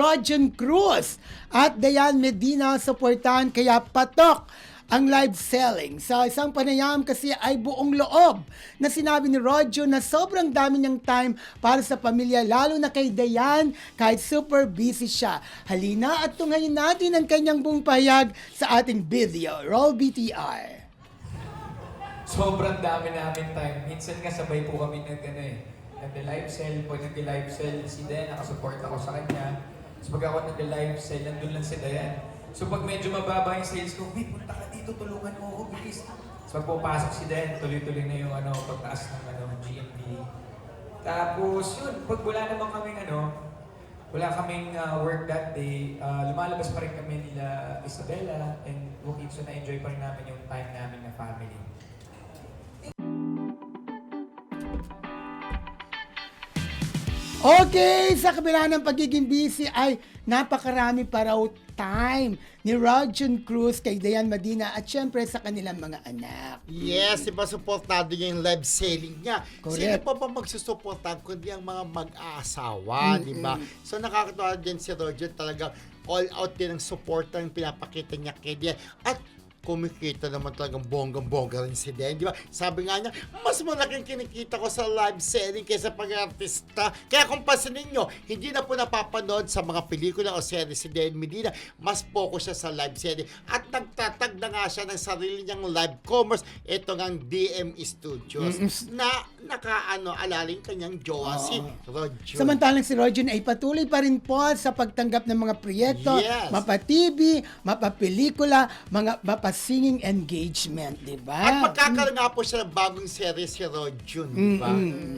Rojan Cruz at Dayan Medina suportahan kaya patok ang live selling. Sa isang panayam kasi ay buong loob na sinabi ni Rojo na sobrang dami niyang time para sa pamilya, lalo na kay Dayan kahit super busy siya. Halina at tunghayin natin ang kanyang buong pahayag sa ating video. Roll BTR. Sobrang dami namin time. Minsan nga sabay po kami nag-live sell. Pag nag-live sell si Dayan, nakasupport ako sa kanya. So pag ako nag-live sell, nandun lang si Dayan. So pag medyo mababa yung sales ko, wait, punta ka dito, tulungan mo ako, bilis. So pag pupasok si Dayan, tuloy-tuloy na yung pagtaas ng GMV. Tapos yun, pag wala naman kaming wala kaming work that day, lumalabas pa rin kami nila Isabela and Bukid. So na-enjoy pa rin namin yung time namin na family. Okay, sa kabila ng pagiging busy ay napakarami pa raw time ni Rojan Cruz kay Dayan Medina at syempre sa kanilang mga anak. Yes, diba supportado niya yung live selling niya. Correct. Sino pa magsusuportan kundi ang mga mag-aasawa, diba? So nakakatawa din si Rojan, talagang all out din ang support ang pinapakita niya kay Dayan. At kumikita naman talagang bonggang-bongga rin si Dayan, di ba? Sabi nga niya, mas malaking kinikita ko sa live selling kaysa pag-artista. Kaya kung pansinin nyo, hindi na po napapanood sa mga pelikula o series si Dayan Medina. Mas focus siya sa live selling. At nagtatag na nga siya ng sarili niyang live commerce. Ito ngang DME Studios na alaling kanyang jowa si Rojo. Samantalang si Rojan ay patuloy pa rin po sa pagtanggap ng mga proyekto, Yes. mapa-TV, mapa-pelikula, mapa-singing engagement, di ba? At magkakaroon nga po siya ng bagong series si Rojo, di ba?